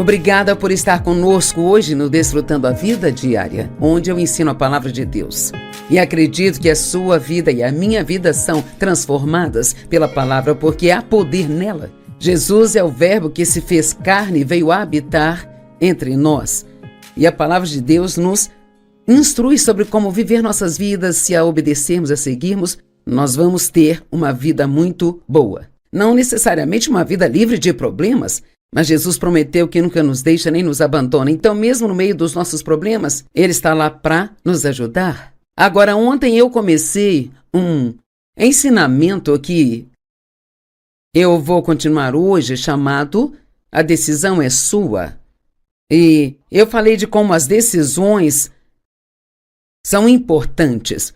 Obrigada por estar conosco hoje no Desfrutando a Vida Diária, onde eu ensino a palavra de Deus. E acredito que a sua vida e a minha vida são transformadas pela palavra, porque há poder nela. Jesus é o Verbo que se fez carne e veio habitar entre nós. E a palavra de Deus nos instrui sobre como viver nossas vidas. Se a obedecermos, a seguirmos, nós vamos ter uma vida muito boa. Não necessariamente uma vida livre de problemas, mas Jesus prometeu que nunca nos deixa nem nos abandona. Então, mesmo no meio dos nossos problemas, Ele está lá para nos ajudar. Agora, ontem eu comecei um ensinamento que eu vou continuar hoje, chamado A Decisão é Sua. E eu falei de como as decisões são importantes.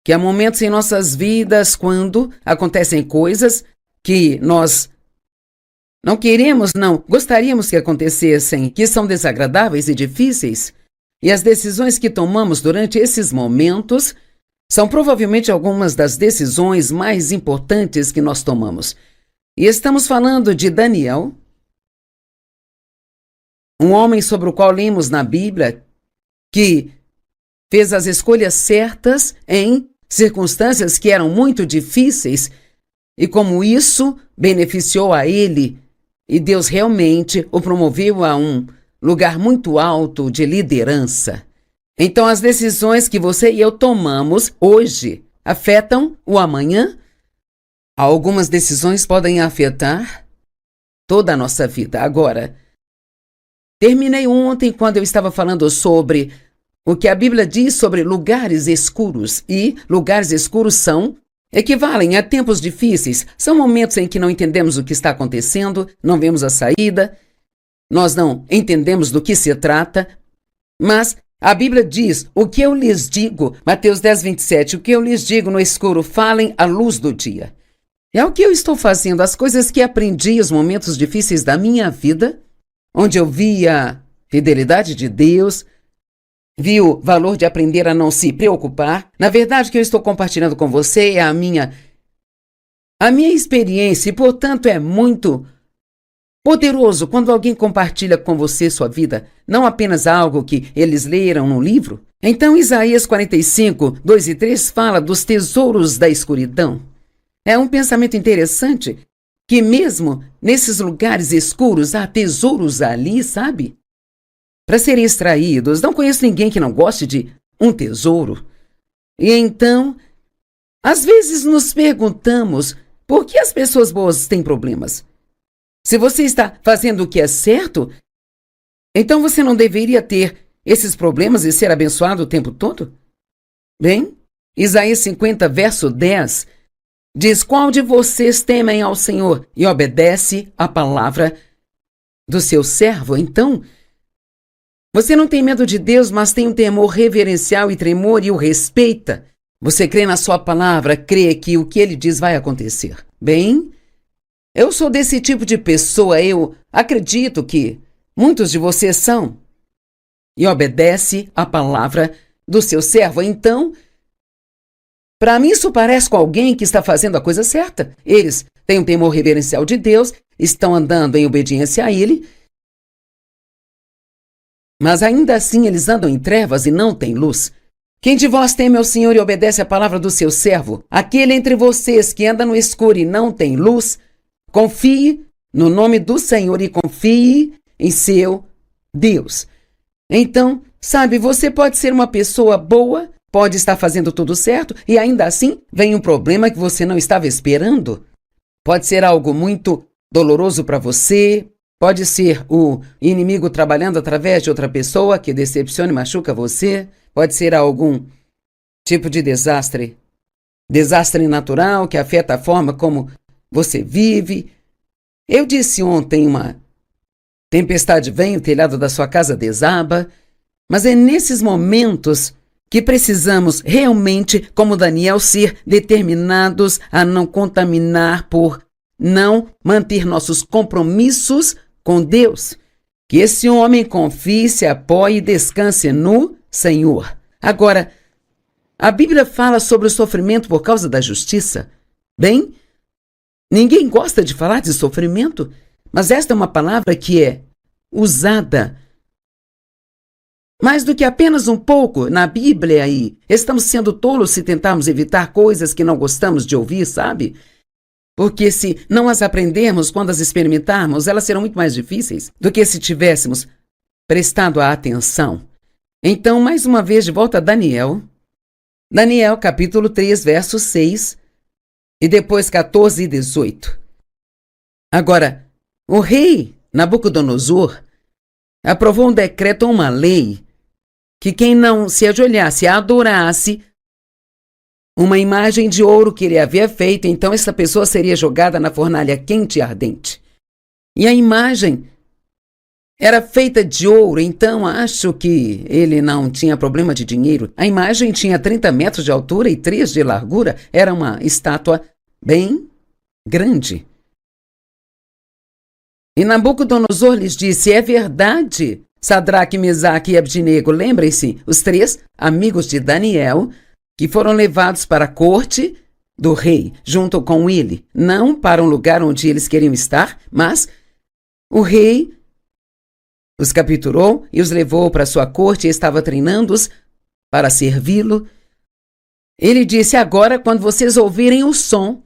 Que há momentos em nossas vidas quando acontecem coisas que nós não queremos, não gostaríamos que acontecessem, que são desagradáveis e difíceis. E as decisões que tomamos durante esses momentos são provavelmente algumas das decisões mais importantes que nós tomamos. E estamos falando de Daniel, um homem sobre o qual lemos na Bíblia, que fez as escolhas certas em circunstâncias que eram muito difíceis, e como isso beneficiou a ele, e Deus realmente o promoveu a um lugar muito alto de liderança. Então, as decisões que você e eu tomamos hoje afetam o amanhã? Algumas decisões podem afetar toda a nossa vida. Agora, terminei ontem quando eu estava falando sobre o que a Bíblia diz sobre lugares escuros. E lugares escuros equivalem a tempos difíceis. São momentos em que não entendemos o que está acontecendo, não vemos a saída, nós não entendemos do que se trata, mas a Bíblia diz, o que eu lhes digo, Mateus 10, 27, o que eu lhes digo no escuro, falem à luz do dia. É o que eu estou fazendo, as coisas que aprendi, os momentos difíceis da minha vida, onde eu vi a fidelidade de Deus, vi o valor de aprender a não se preocupar. Na verdade, o que eu estou compartilhando com você é a minha experiência, e, portanto, é muito poderoso quando alguém compartilha com você sua vida, não apenas algo que eles leram no livro. Então, Isaías 45, 2 e 3 fala dos tesouros da escuridão. É um pensamento interessante que mesmo nesses lugares escuros há tesouros ali, sabe? Para serem extraídos. Não conheço ninguém que não goste de um tesouro. E então, às vezes nos perguntamos por que as pessoas boas têm problemas. Se você está fazendo o que é certo, então você não deveria ter esses problemas e ser abençoado o tempo todo? Bem, Isaías 50, verso 10, diz: qual de vocês temem ao Senhor e obedece à palavra do seu servo? Então, você não tem medo de Deus, mas tem um temor reverencial e tremor e o respeita. Você crê na sua palavra, crê que o que ele diz vai acontecer. Bem, eu sou desse tipo de pessoa, eu acredito que muitos de vocês são. E obedece à palavra do seu servo. Então, para mim isso parece com alguém que está fazendo a coisa certa. Eles têm um temor reverencial de Deus, estão andando em obediência a Ele, mas ainda assim eles andam em trevas e não têm luz. Quem de vós teme ao Senhor e obedece à palavra do seu servo? Aquele entre vocês que anda no escuro e não tem luz, confie no nome do Senhor e confie em seu Deus. Então, sabe, você pode ser uma pessoa boa, pode estar fazendo tudo certo e ainda assim vem um problema que você não estava esperando. Pode ser algo muito doloroso para você, pode ser o inimigo trabalhando através de outra pessoa que decepciona e machuca você, pode ser algum tipo de desastre natural que afeta a forma como você vive. Eu disse ontem, uma tempestade vem, o telhado da sua casa desaba, mas é nesses momentos que precisamos realmente, como Daniel, ser determinados a não contaminar por não manter nossos compromissos com Deus. Que esse homem confie, se apoie e descanse no Senhor. Agora, a Bíblia fala sobre o sofrimento por causa da justiça. Bem, ninguém gosta de falar de sofrimento, Mas esta é uma palavra que é usada mais do que apenas um pouco na Bíblia e estamos sendo tolos se tentarmos evitar coisas que não gostamos de ouvir, sabe? Porque se não as aprendermos quando as experimentarmos, elas serão muito mais difíceis do que se tivéssemos prestado a atenção. Então, mais uma vez, de volta a Daniel. Daniel, capítulo 3, verso 6, e depois 14 e 18. Agora, o rei Nabucodonosor aprovou um decreto, uma lei, que quem não se ajoelhasse, adorasse uma imagem de ouro que ele havia feito, então essa pessoa seria jogada na fornalha quente e ardente. E a imagem era feita de ouro, então acho que ele não tinha problema de dinheiro. A imagem tinha 30 metros de altura e 3 de largura. Era uma estátua bem grande. E Nabucodonosor lhes disse: é verdade, Sadraque, Mesaque e Abdinego, lembrem-se, os 3 amigos de Daniel, que foram levados para a corte do rei, junto com ele, não para um lugar onde eles queriam estar, mas o rei os capturou e os levou para sua corte e estava treinando-os para servi-lo. Ele disse: agora, quando vocês ouvirem o som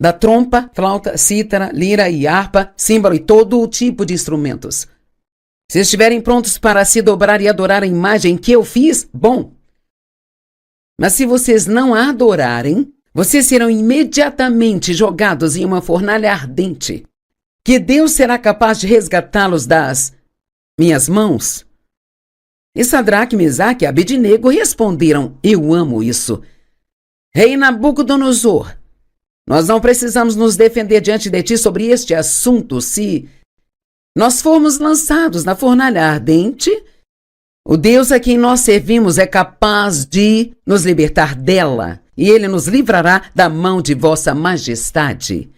da trompa, flauta, cítara, lira e harpa, símbolo e todo o tipo de instrumentos, se estiverem prontos para se dobrar e adorar a imagem que eu fiz, bom. Mas se vocês não a adorarem, vocês serão imediatamente jogados em uma fornalha ardente, que Deus será capaz de resgatá-los das minhas mãos. E Sadraque, Mesaque e Abdinego responderam: eu amo isso. Rei Nabucodonosor, nós não precisamos nos defender diante de ti sobre este assunto. Se nós formos lançados na fornalha ardente, o Deus a quem nós servimos é capaz de nos libertar dela, e ele nos livrará da mão de vossa majestade.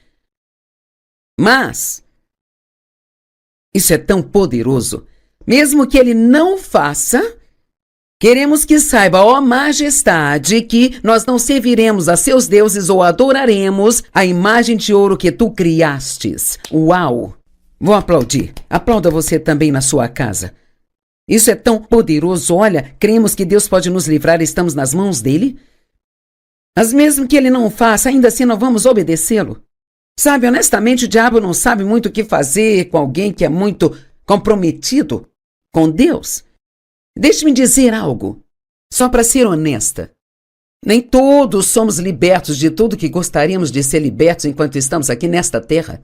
Mas isso é tão poderoso, mesmo que ele não faça, queremos que saiba, ó majestade, que nós não serviremos a seus deuses ou adoraremos a imagem de ouro que tu criastes. Uau! Vou aplaudir. Aplauda você também na sua casa. Isso é tão poderoso. Olha, cremos que Deus pode nos livrar, estamos nas mãos dele. Mas mesmo que ele não faça, ainda assim não vamos obedecê-lo. Sabe, honestamente, o diabo não sabe muito o que fazer com alguém que é muito comprometido com Deus. Deixe-me dizer algo, só para ser honesta. Nem todos somos libertos de tudo que gostaríamos de ser libertos enquanto estamos aqui nesta terra.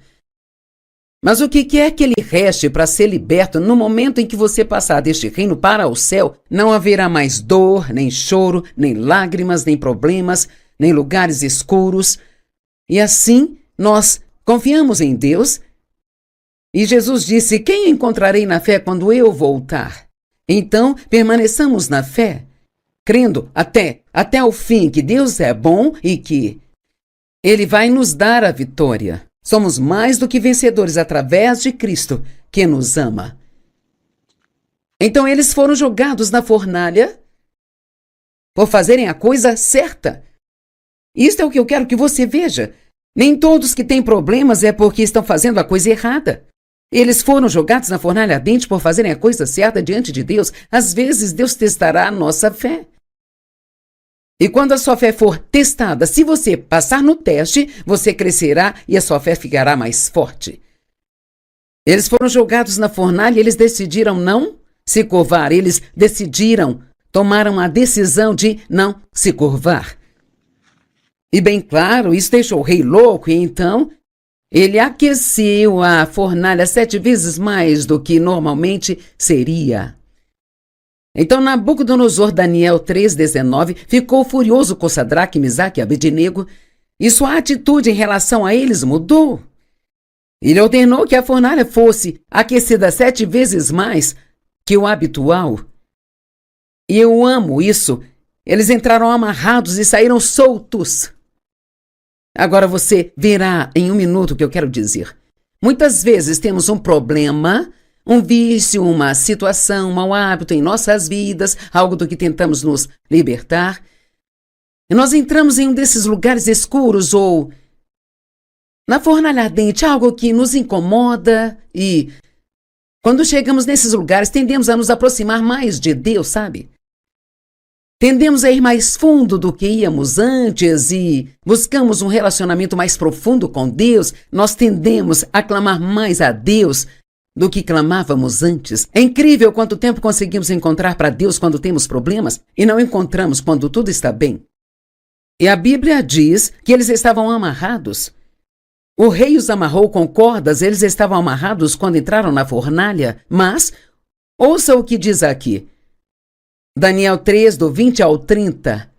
Mas o que quer que lhe reste para ser liberto, no momento em que você passar deste reino para o céu, não haverá mais dor, nem choro, nem lágrimas, nem problemas, nem lugares escuros. E assim, nós confiamos em Deus. E Jesus disse: quem encontrarei na fé quando eu voltar? Então, permaneçamos na fé, crendo até o fim que Deus é bom e que Ele vai nos dar a vitória. Somos mais do que vencedores através de Cristo, que nos ama. Então eles foram jogados na fornalha por fazerem a coisa certa. Isto é o que eu quero que você veja. Nem todos que têm problemas é porque estão fazendo a coisa errada. Eles foram jogados na fornalha ardente por fazerem a coisa certa diante de Deus. Às vezes Deus testará a nossa fé. E quando a sua fé for testada, se você passar no teste, você crescerá e a sua fé ficará mais forte. Eles foram jogados na fornalha e eles decidiram não se curvar. Eles tomaram a decisão de não se curvar. E bem claro, isso deixou o rei louco e então ele aqueceu a fornalha 7 vezes mais do que normalmente seria. Então Nabucodonosor, Daniel 3,19, ficou furioso com Sadraque, Mesaque e Abdinego, e sua atitude em relação a eles mudou. Ele ordenou que a fornalha fosse aquecida 7 vezes mais que o habitual. E eu amo isso. Eles entraram amarrados e saíram soltos. Agora você verá em um minuto o que eu quero dizer. Muitas vezes temos um problema, um vício, uma situação, um mau hábito em nossas vidas, algo do que tentamos nos libertar. E nós entramos em um desses lugares escuros ou na fornalha ardente, algo que nos incomoda e quando chegamos nesses lugares tendemos a nos aproximar mais de Deus, sabe? Tendemos a ir mais fundo do que íamos antes e buscamos um relacionamento mais profundo com Deus. Nós tendemos a clamar mais a Deus do que clamávamos antes. É incrível quanto tempo conseguimos encontrar para Deus quando temos problemas e não encontramos quando tudo está bem. E a Bíblia diz que eles estavam amarrados. O rei os amarrou com cordas, eles estavam amarrados quando entraram na fornalha, mas ouça o que diz aqui. Daniel 3, do 20 ao 30.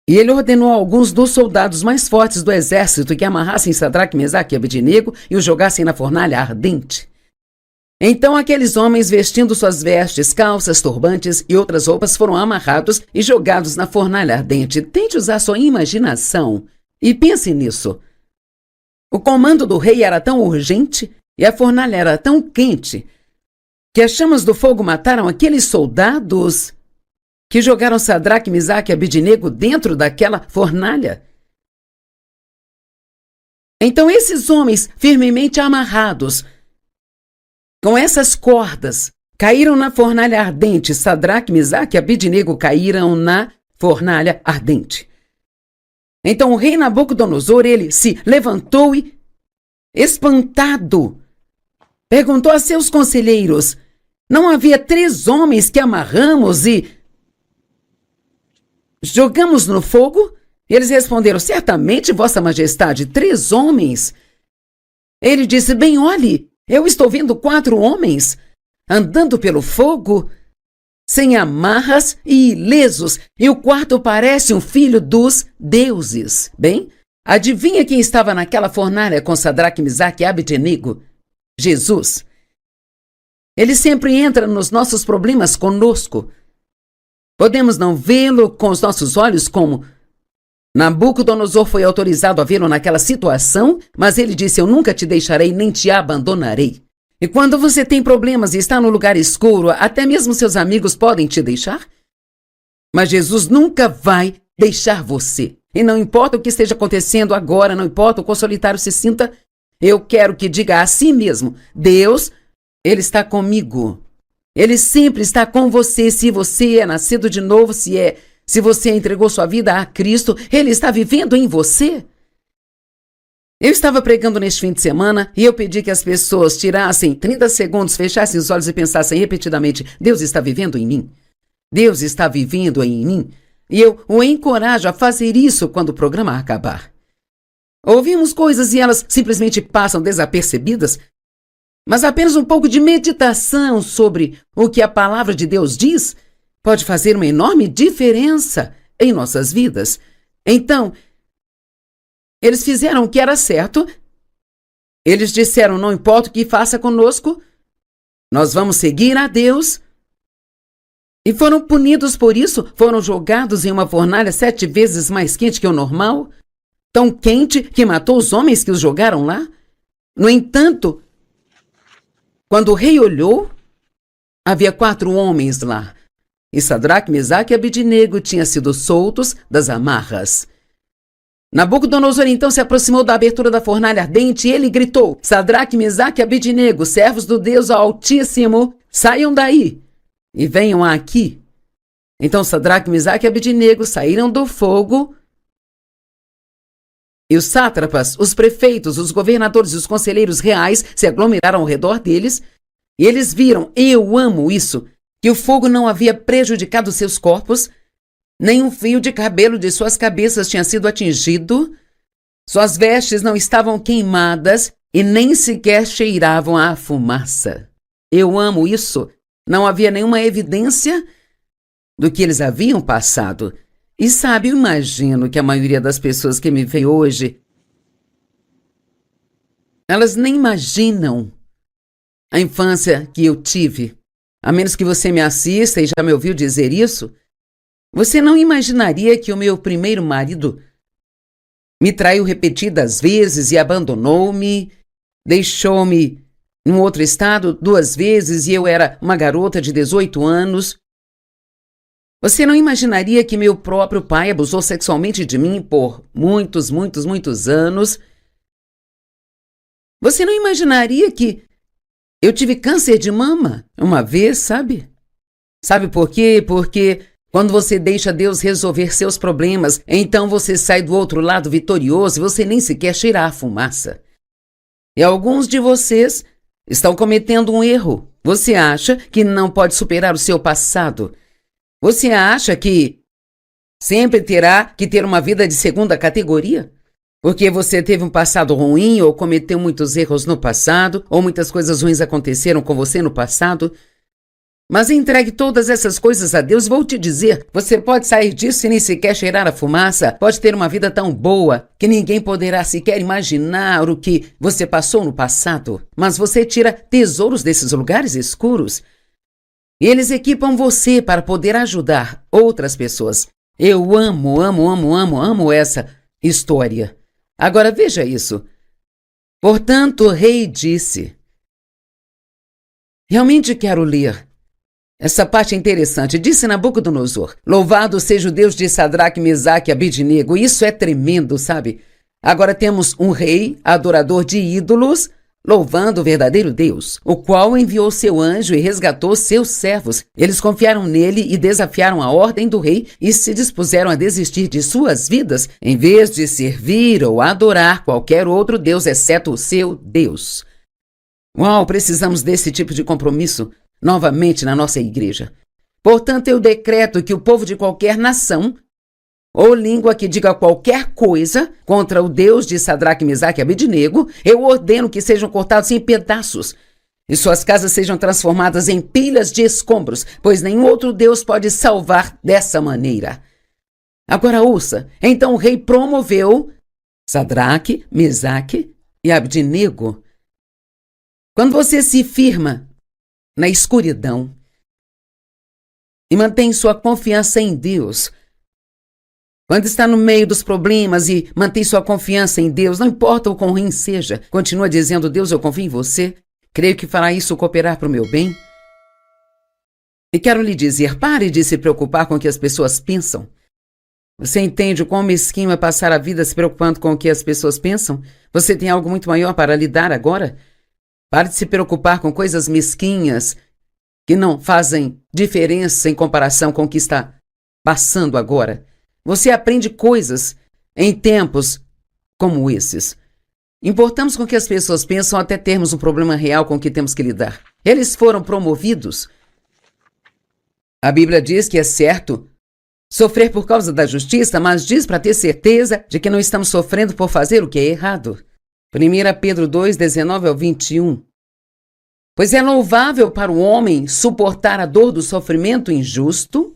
E ele ordenou a alguns dos soldados mais fortes do exército que amarrassem Sadraque, Mesaque e Abednego e os jogassem na fornalha ardente. Então aqueles homens, vestindo suas vestes, calças, turbantes e outras roupas, foram amarrados e jogados na fornalha ardente. Tente usar sua imaginação e pense nisso. O comando do rei era tão urgente e a fornalha era tão quente que as chamas do fogo mataram aqueles soldados que jogaram Sadraque, Mesaque e Abednego dentro daquela fornalha. Então esses homens, firmemente amarrados, com essas cordas, caíram na fornalha ardente. Sadraque, Mesaque e Abednego caíram na fornalha ardente. Então o rei Nabucodonosor, ele se levantou e, espantado, perguntou a seus conselheiros: não havia 3 homens que amarramos e jogamos no fogo? Eles responderam: certamente, Vossa Majestade, 3 homens. Ele disse: bem, olhe, eu estou vendo 4 homens andando pelo fogo, sem amarras e ilesos, e o quarto parece um filho dos deuses. Bem, adivinha quem estava naquela fornalha com Sadraque, Mesaque e Abednego? Jesus. Ele sempre entra nos nossos problemas conosco. Podemos não vê-lo com os nossos olhos como Nabucodonosor foi autorizado a vê-lo naquela situação, mas ele disse: eu nunca te deixarei nem te abandonarei. E quando você tem problemas e está no lugar escuro, até mesmo seus amigos podem te deixar. Mas Jesus nunca vai deixar você. E não importa o que esteja acontecendo agora, não importa o quão solitário se sinta, eu quero que diga a si mesmo: Deus, Ele está comigo. Ele sempre está com você. Se você é nascido de novo, se você entregou sua vida a Cristo, Ele está vivendo em você. Eu estava pregando neste fim de semana e eu pedi que as pessoas tirassem 30 segundos, fechassem os olhos e pensassem repetidamente: Deus está vivendo em mim. Deus está vivendo em mim. E eu o encorajo a fazer isso quando o programa acabar. Ouvimos coisas e elas simplesmente passam desapercebidas, mas apenas um pouco de meditação sobre o que a palavra de Deus diz pode fazer uma enorme diferença em nossas vidas. Então, eles fizeram o que era certo. Eles disseram: não importa o que faça conosco, nós vamos seguir a Deus. E foram punidos por isso, foram jogados em uma fornalha 7 vezes mais quente que o normal, tão quente que matou os homens que os jogaram lá. No entanto, quando o rei olhou, havia 4 homens lá, e Sadraque, Mesaque e Abednego tinham sido soltos das amarras. Nabucodonosor então se aproximou da abertura da fornalha ardente e ele gritou: Sadraque, Mesaque e Abednego, servos do Deus Altíssimo, saiam daí e venham aqui. Então Sadraque, Mesaque e Abednego saíram do fogo, e os sátrapas, os prefeitos, os governadores e os conselheiros reais se aglomeraram ao redor deles, e eles viram, e eu amo isso, que o fogo não havia prejudicado seus corpos, nem um fio de cabelo de suas cabeças tinha sido atingido, suas vestes não estavam queimadas e nem sequer cheiravam a fumaça. Eu amo isso. Não havia nenhuma evidência do que eles haviam passado. E sabe, eu imagino que a maioria das pessoas que me vê hoje, elas nem imaginam a infância que eu tive. A menos que você me assista e já me ouviu dizer isso, você não imaginaria que o meu primeiro marido me traiu repetidas vezes e abandonou-me, deixou-me num outro estado 2 vezes e eu era uma garota de 18 anos. Você não imaginaria que meu próprio pai abusou sexualmente de mim por muitos anos? Você não imaginaria que eu tive câncer de mama uma vez, sabe? Sabe por quê? Porque quando você deixa Deus resolver seus problemas, então você sai do outro lado vitorioso e você nem sequer cheira a fumaça. E alguns de vocês estão cometendo um erro. Você acha que não pode superar o seu passado. Você acha que sempre terá que ter uma vida de segunda categoria? Porque você teve um passado ruim ou cometeu muitos erros no passado, ou muitas coisas ruins aconteceram com você no passado. Mas entregue todas essas coisas a Deus, vou te dizer, você pode sair disso e nem sequer cheirar a fumaça, pode ter uma vida tão boa que ninguém poderá sequer imaginar o que você passou no passado. Mas você tira tesouros desses lugares escuros e eles equipam você para poder ajudar outras pessoas. Eu amo essa história. Agora veja isso. Portanto, o rei disse. Realmente quero ler. Essa parte é interessante. Disse Nabucodonosor: louvado seja o Deus de Sadraque, Mesaque e Abednego. Isso é tremendo, sabe? Agora temos um rei, adorador de ídolos, louvando o verdadeiro Deus, o qual enviou seu anjo e resgatou seus servos. Eles confiaram nele e desafiaram a ordem do rei e se dispuseram a desistir de suas vidas, em vez de servir ou adorar qualquer outro Deus, exceto o seu Deus. Uau, precisamos desse tipo de compromisso novamente na nossa igreja. Portanto, eu decreto que o povo de qualquer nação ou língua que diga qualquer coisa contra o Deus de Sadraque, Mesaque e Abednego, eu ordeno que sejam cortados em pedaços e suas casas sejam transformadas em pilhas de escombros, pois nenhum outro Deus pode salvar dessa maneira. Agora ouça, então o rei promoveu Sadraque, Mesaque e Abednego. Quando você se firma na escuridão e mantém sua confiança em Deus, quando está no meio dos problemas e mantém sua confiança em Deus, não importa o quão ruim seja, continua dizendo: Deus, eu confio em você, creio que fará isso cooperar para o meu bem. E quero lhe dizer, pare de se preocupar com o que as pessoas pensam. Você entende o quão mesquinho é passar a vida se preocupando com o que as pessoas pensam? Você tem algo muito maior para lidar agora? Pare de se preocupar com coisas mesquinhas que não fazem diferença em comparação com o que está passando agora. Você aprende coisas em tempos como esses. Importamos com o que as pessoas pensam até termos um problema real com o que temos que lidar. Eles foram promovidos. A Bíblia diz que é certo sofrer por causa da justiça, mas diz para ter certeza de que não estamos sofrendo por fazer o que é errado. 1 Pedro 2, 19 ao 21. Pois é louvável para o homem suportar a dor do sofrimento injusto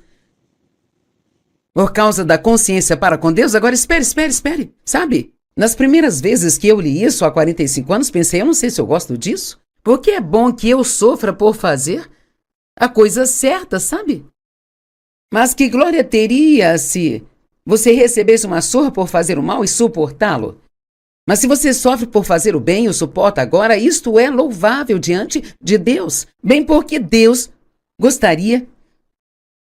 por causa da consciência para com Deus. Agora espere. Sabe, nas primeiras vezes que eu li isso há 45 anos, pensei, eu não sei se eu gosto disso. Porque é bom que eu sofra por fazer a coisa certa, sabe? Mas que glória teria se você recebesse uma surra por fazer o mal e suportá-lo? Mas se você sofre por fazer o bem e o suporta agora, isto é louvável diante de Deus. Bem porque Deus gostaria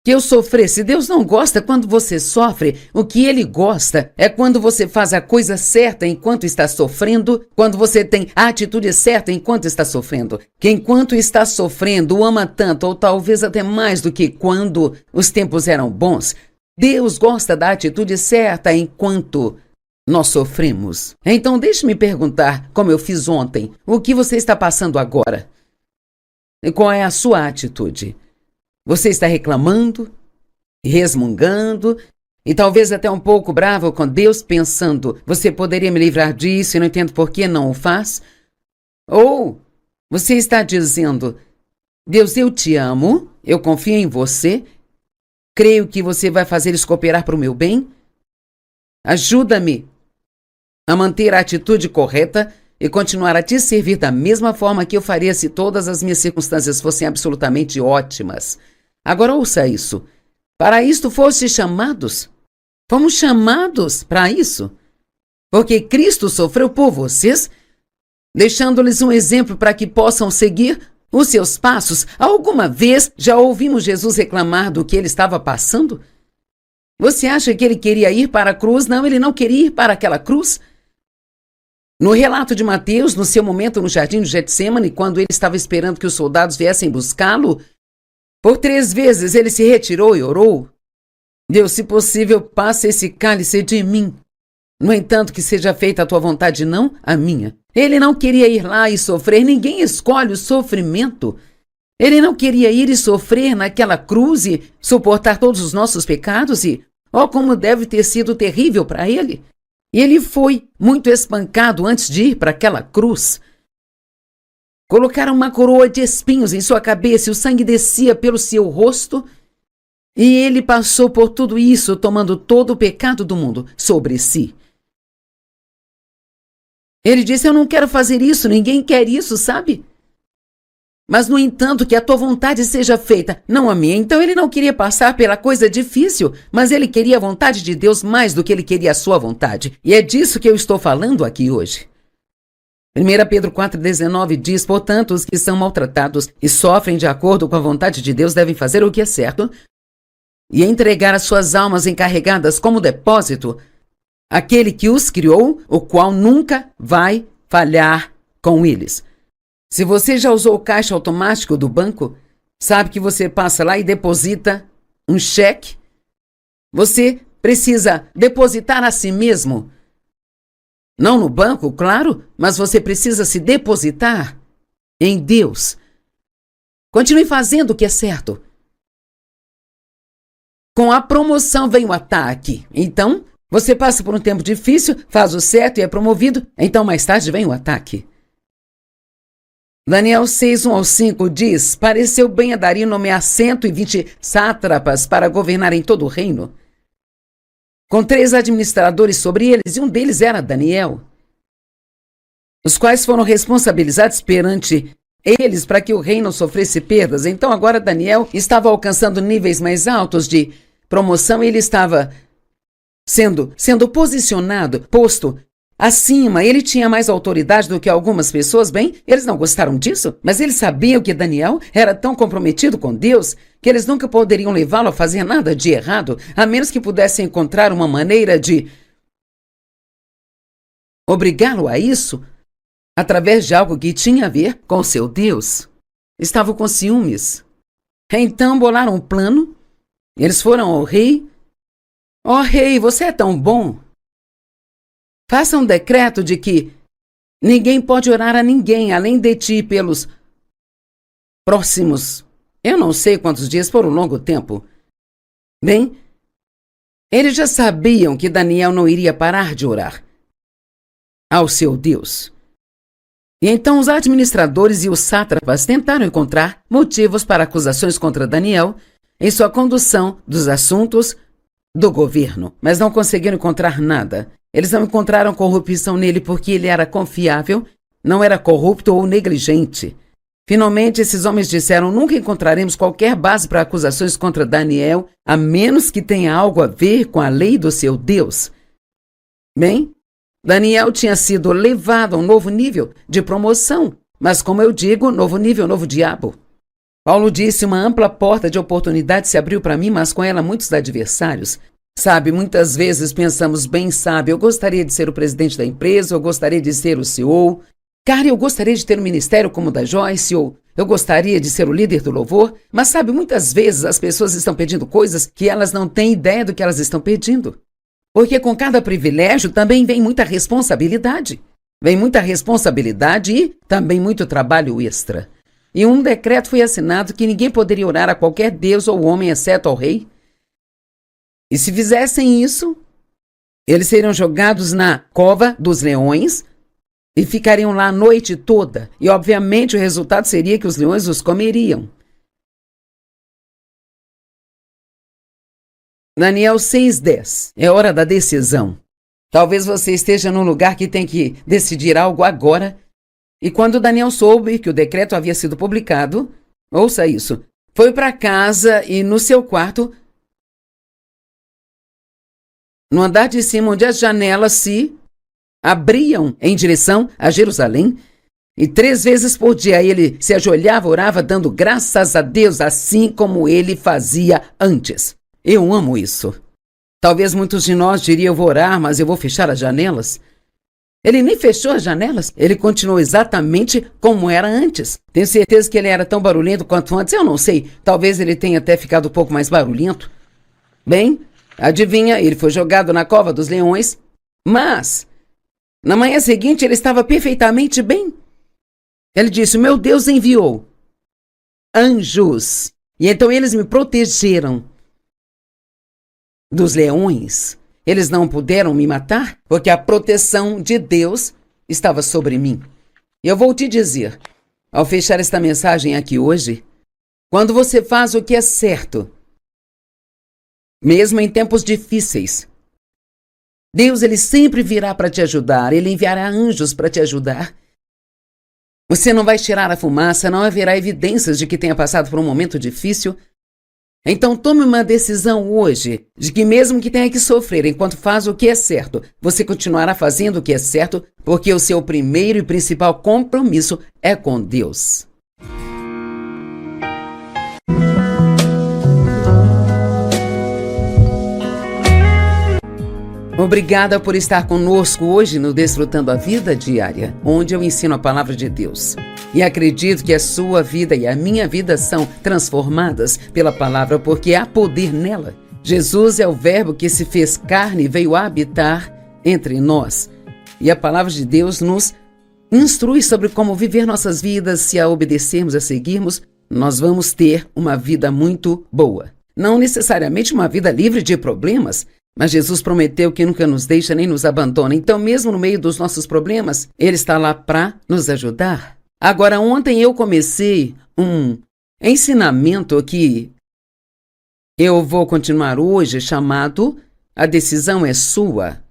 que eu sofresse. Deus não gosta quando você sofre. O que Ele gosta é quando você faz a coisa certa enquanto está sofrendo, quando você tem a atitude certa enquanto está sofrendo. Que enquanto está sofrendo, o ama tanto, ou talvez até mais do que quando os tempos eram bons. Deus gosta da atitude certa enquanto nós sofremos. Então deixe-me perguntar, como eu fiz ontem, o que você está passando agora? E qual é a sua atitude? Você está reclamando, resmungando e talvez até um pouco bravo com Deus, pensando, você poderia me livrar disso e não entendo por que não o faz? Ou você está dizendo, Deus, eu te amo, eu confio em você, creio que você vai fazer isso cooperar para o meu bem? Ajuda-me a manter a atitude correta e continuar a te servir da mesma forma que eu faria se todas as minhas circunstâncias fossem absolutamente ótimas. Agora ouça isso. Para isto foste chamados. Fomos chamados para isso. Porque Cristo sofreu por vocês, deixando-lhes um exemplo para que possam seguir os seus passos? Alguma vez já ouvimos Jesus reclamar do que ele estava passando? Você acha que ele queria ir para a cruz? Não, ele não queria ir para aquela cruz. No relato de Mateus, no seu momento no jardim de Getsêmani, quando ele estava esperando que os soldados viessem buscá-lo, por 3 vezes ele se retirou e orou: Deus, se possível, passe esse cálice de mim. No entanto, que seja feita a tua vontade, não a minha. Ele não queria ir lá e sofrer. Ninguém escolhe o sofrimento. Ele não queria ir e sofrer naquela cruz e suportar todos os nossos pecados e, como deve ter sido terrível para ele. E ele foi muito espancado antes de ir para aquela cruz. Colocaram uma coroa de espinhos em sua cabeça e o sangue descia pelo seu rosto. E ele passou por tudo isso, tomando todo o pecado do mundo sobre si. Ele disse: eu não quero fazer isso, ninguém quer isso, sabe? Mas, no entanto, que a tua vontade seja feita, não a minha. Então ele não queria passar pela coisa difícil, mas ele queria a vontade de Deus mais do que ele queria a sua vontade. E é disso que eu estou falando aqui hoje. 1 Pedro 4,19 diz: portanto, os que são maltratados e sofrem de acordo com a vontade de Deus devem fazer o que é certo e entregar as suas almas encarregadas como depósito àquele que os criou, o qual nunca vai falhar com eles. Se você já usou o caixa automático do banco, sabe que você passa lá e deposita um cheque. Você precisa depositar a si mesmo. Não no banco, claro, mas você precisa se depositar em Deus. Continue fazendo o que é certo. Com a promoção vem o ataque. Então, você passa por um tempo difícil, faz o certo e é promovido. Então, mais tarde vem o ataque. Daniel 6:1-5 diz: pareceu bem a Dario nomear 120 sátrapas para governarem todo o reino, com 3 administradores sobre eles, e um deles era Daniel, os quais foram responsabilizados perante eles para que o reino sofresse perdas. Então agora Daniel estava alcançando níveis mais altos de promoção e ele estava sendo posicionado, posto acima. Ele tinha mais autoridade do que algumas pessoas. Bem, eles não gostaram disso, mas eles sabiam que Daniel era tão comprometido com Deus que eles nunca poderiam levá-lo a fazer nada de errado, a menos que pudessem encontrar uma maneira de obrigá-lo a isso através de algo que tinha a ver com o seu Deus. Estavam com ciúmes. Então bolaram um plano. Eles foram ao rei. Ó rei, você é tão bom. Faça um decreto de que ninguém pode orar a ninguém além de ti pelos próximos, eu não sei quantos dias, por um longo tempo. Bem, eles já sabiam que Daniel não iria parar de orar ao seu Deus. E então os administradores e os sátrapas tentaram encontrar motivos para acusações contra Daniel em sua condução dos assuntos do governo, mas não conseguiram encontrar nada. Eles não encontraram corrupção nele porque ele era confiável, não era corrupto ou negligente. Finalmente, esses homens disseram: nunca encontraremos qualquer base para acusações contra Daniel, a menos que tenha algo a ver com a lei do seu Deus. Bem, Daniel tinha sido levado a um novo nível de promoção, mas, como eu digo, novo nível, novo diabo. Paulo disse: uma ampla porta de oportunidade se abriu para mim, mas com ela muitos adversários. Sabe, muitas vezes pensamos: bem, sabe, eu gostaria de ser o presidente da empresa, eu gostaria de ser o CEO. Cara, eu gostaria de ter um ministério como o da Joyce, ou eu gostaria de ser o líder do louvor. Mas sabe, muitas vezes as pessoas estão pedindo coisas que elas não têm ideia do que elas estão pedindo. Porque com cada privilégio também vem muita responsabilidade. Vem muita responsabilidade e também muito trabalho extra. E um decreto foi assinado que ninguém poderia orar a qualquer deus ou homem, exceto ao rei. E se fizessem isso, eles seriam jogados na cova dos leões e ficariam lá a noite toda. E, obviamente, o resultado seria que os leões os comeriam. Daniel 6:10. É hora da decisão. Talvez você esteja num lugar que tem que decidir algo agora. E quando Daniel soube que o decreto havia sido publicado, ouça isso, foi para casa e no seu quarto, no andar de cima, onde as janelas se abriam em direção a Jerusalém, E 3 vezes por dia ele se ajoelhava, orava, dando graças a Deus, assim como ele fazia antes. Eu amo isso. Talvez muitos de nós diriam, eu vou orar, mas eu vou fechar as janelas. Ele nem fechou as janelas, ele continuou exatamente como era antes. Tenho certeza que ele era tão barulhento quanto antes, eu não sei. Talvez ele tenha até ficado um pouco mais barulhento. Bem, adivinha, ele foi jogado na cova dos leões, mas na manhã seguinte ele estava perfeitamente bem. Ele disse, meu Deus enviou anjos, e então eles me protegeram dos leões. Eles não puderam me matar, porque a proteção de Deus estava sobre mim. Eu vou te dizer, ao fechar esta mensagem aqui hoje, quando você faz o que é certo, mesmo em tempos difíceis, Deus ele sempre virá para te ajudar, ele enviará anjos para te ajudar. Você não vai tirar a fumaça, não haverá evidências de que tenha passado por um momento difícil. Então tome uma decisão hoje, de que mesmo que tenha que sofrer enquanto faz o que é certo, você continuará fazendo o que é certo, porque o seu primeiro e principal compromisso é com Deus. Obrigada por estar conosco hoje no Desfrutando a Vida Diária, onde eu ensino a palavra de Deus. E acredito que a sua vida e a minha vida são transformadas pela palavra, porque há poder nela. Jesus é o verbo que se fez carne e veio habitar entre nós. E a palavra de Deus nos instrui sobre como viver nossas vidas. Se a obedecermos, a seguirmos, nós vamos ter uma vida muito boa. Não necessariamente uma vida livre de problemas, mas Jesus prometeu que nunca nos deixa nem nos abandona. Então, mesmo no meio dos nossos problemas, Ele está lá para nos ajudar. Agora, ontem eu comecei um ensinamento que eu vou continuar hoje, chamado A Decisão é Sua.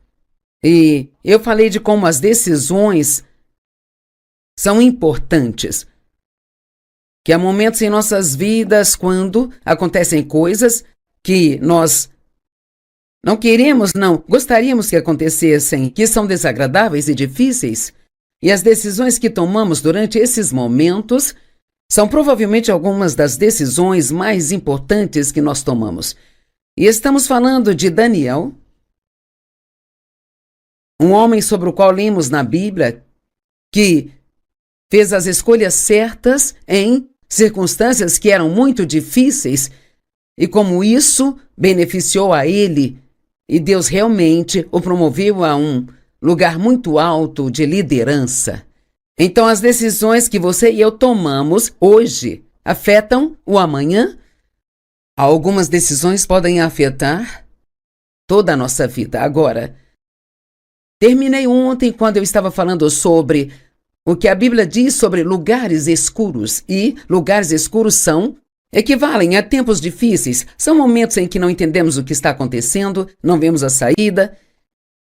E eu falei de como as decisões são importantes. Que há momentos em nossas vidas quando acontecem coisas que nós não queremos, não gostaríamos que acontecessem, que são desagradáveis e difíceis. E as decisões que tomamos durante esses momentos são provavelmente algumas das decisões mais importantes que nós tomamos. E estamos falando de Daniel, um homem sobre o qual lemos na Bíblia, que fez as escolhas certas em circunstâncias que eram muito difíceis, e como isso beneficiou a ele, e Deus realmente o promoveu a um lugar muito alto de liderança. Então, as decisões que você e eu tomamos hoje afetam o amanhã? Algumas decisões podem afetar toda a nossa vida. Agora, terminei ontem quando eu estava falando sobre o que a Bíblia diz sobre lugares escuros. E lugares escuros equivalem a tempos difíceis. São momentos em que não entendemos o que está acontecendo, não vemos a saída,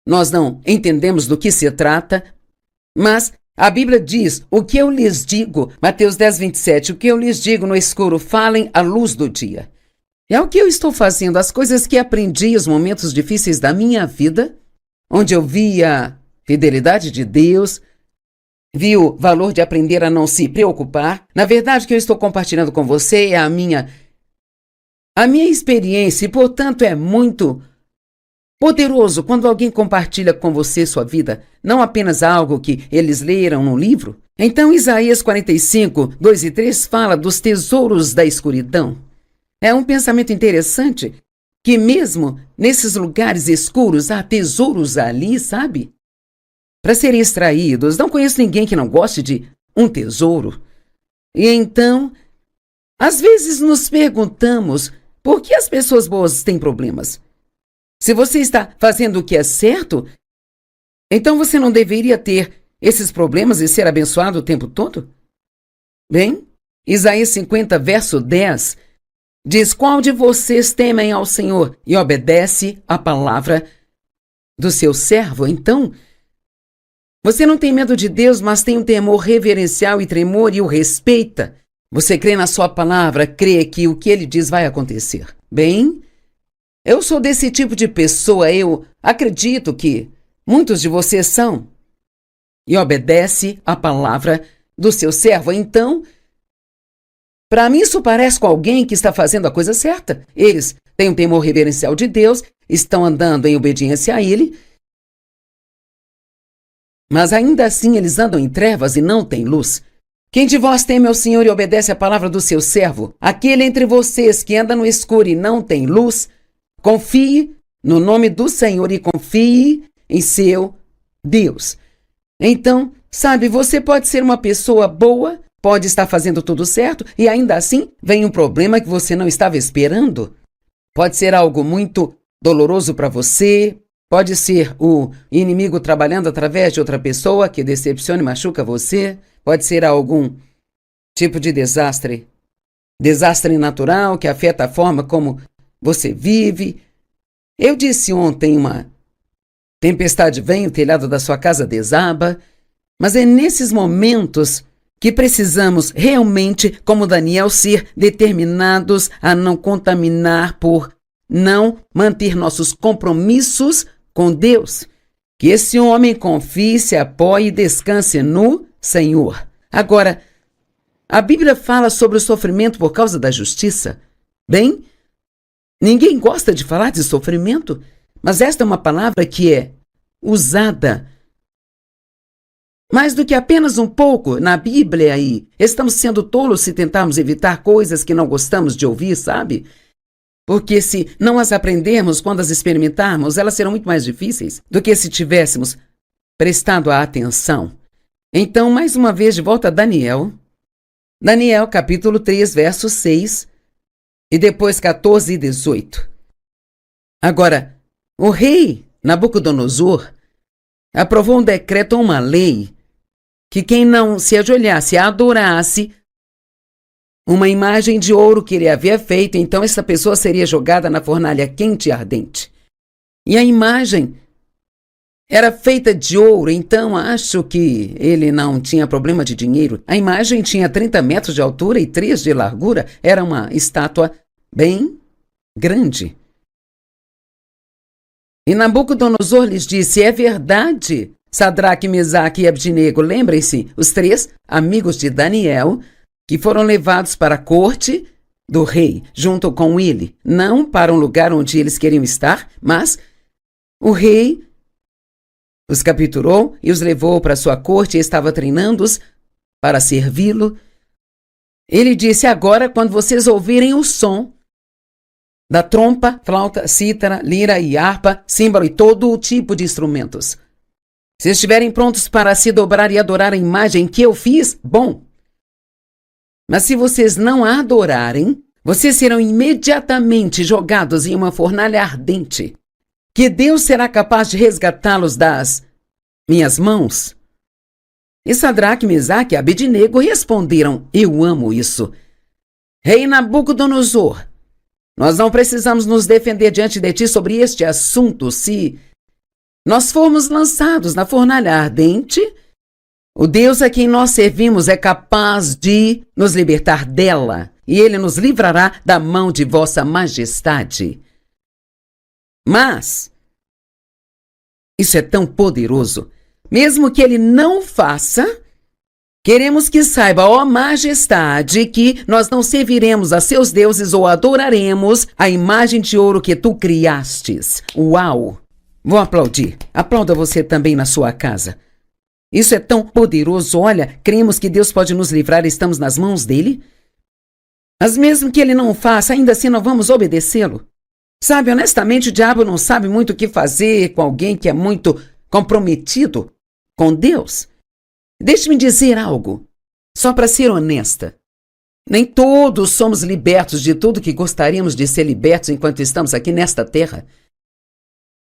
nós não entendemos do que se trata, mas a Bíblia diz, o que eu lhes digo, Mateus 10, 27, o que eu lhes digo no escuro, falem à luz do dia. É o que eu estou fazendo, as coisas que aprendi, os momentos difíceis da minha vida, onde eu vi a fidelidade de Deus, vi o valor de aprender a não se preocupar. Na verdade, o que eu estou compartilhando com você é a minha experiência e, portanto, é muito poderoso quando alguém compartilha com você sua vida, não apenas algo que eles leram no livro. Então, Isaías 45, 2 e 3 fala dos tesouros da escuridão. É um pensamento interessante que mesmo nesses lugares escuros há tesouros ali, sabe? Para serem extraídos. Não conheço ninguém que não goste de um tesouro. E então, às vezes nos perguntamos por que as pessoas boas têm problemas. Se você está fazendo o que é certo, então você não deveria ter esses problemas e ser abençoado o tempo todo? Bem, Isaías 50, verso 10, diz, qual de vocês temem ao Senhor e obedece à palavra do seu servo? Então, você não tem medo de Deus, mas tem um temor reverencial e tremor e o respeita. Você crê na sua palavra, crê que o que ele diz vai acontecer. Bem, eu sou desse tipo de pessoa, eu acredito que muitos de vocês são. E obedece à palavra do seu servo. Então, para mim isso parece com alguém que está fazendo a coisa certa. Eles têm um temor reverencial de Deus, estão andando em obediência a Ele, mas ainda assim eles andam em trevas e não têm luz. Quem de vós teme ao Senhor e obedece à palavra do seu servo? Aquele entre vocês que anda no escuro e não tem luz, confie no nome do Senhor e confie em seu Deus. Então, sabe, você pode ser uma pessoa boa, pode estar fazendo tudo certo e ainda assim vem um problema que você não estava esperando. Pode ser algo muito doloroso para você, pode ser o inimigo trabalhando através de outra pessoa que decepciona e machuca você. Pode ser algum tipo de desastre natural que afeta a forma como você vive. Eu disse ontem, uma tempestade vem, o telhado da sua casa desaba, mas é nesses momentos que precisamos realmente, como Daniel, ser determinados a não contaminar por não manter nossos compromissos com Deus. Que esse homem confie, se apoie e descanse no Senhor. Agora, a Bíblia fala sobre o sofrimento por causa da justiça. Bem, ninguém gosta de falar de sofrimento, mas esta é uma palavra que é usada mais do que apenas um pouco na Bíblia e estamos sendo tolos se tentarmos evitar coisas que não gostamos de ouvir, sabe? Porque se não as aprendermos quando as experimentarmos, elas serão muito mais difíceis do que se tivéssemos prestado a atenção. Então, mais uma vez, de volta a Daniel. Daniel, capítulo 3, verso 6, e depois 14 e 18. Agora, o rei Nabucodonosor aprovou um decreto ou uma lei que quem não se ajoelhasse, adorasse uma imagem de ouro que ele havia feito, então essa pessoa seria jogada na fornalha quente e ardente. E a imagem era feita de ouro, então acho que ele não tinha problema de dinheiro. A imagem tinha 30 metros de altura e 3 de largura. Era uma estátua bem grande. E Nabucodonosor lhes disse, é verdade, Sadraque, Mesaque e Abdinego, lembrem-se, os 3 amigos de Daniel, que foram levados para a corte do rei, junto com ele, não para um lugar onde eles queriam estar, mas o rei os capturou e os levou para sua corte e estava treinando-os para servi-lo. Ele disse, agora, quando vocês ouvirem o som da trompa, flauta, cítara, lira e harpa, símbolo e todo o tipo de instrumentos, se estiverem prontos para se dobrar e adorar a imagem que eu fiz, bom. Mas se vocês não a adorarem, vocês serão imediatamente jogados em uma fornalha ardente, que Deus será capaz de resgatá-los das minhas mãos. E Sadraque, Mesaque e Abdinego responderam, eu amo isso. Rei Nabucodonosor, nós não precisamos nos defender diante de ti sobre este assunto. Se nós formos lançados na fornalha ardente, o Deus a quem nós servimos é capaz de nos libertar dela, e ele nos livrará da mão de vossa majestade. Mas isso é tão poderoso, mesmo que ele não faça, queremos que saiba, ó majestade, que nós não serviremos a seus deuses ou adoraremos a imagem de ouro que tu criastes. Uau! Vou aplaudir. Aplauda você também na sua casa. Isso é tão poderoso. Olha, cremos que Deus pode nos livrar, estamos nas mãos dele. Mas mesmo que ele não faça, ainda assim não vamos obedecê-lo. Sabe, honestamente, o diabo não sabe muito o que fazer com alguém que é muito comprometido com Deus. Deixe-me dizer algo, só para ser honesta. Nem todos somos libertos de tudo que gostaríamos de ser libertos enquanto estamos aqui nesta terra.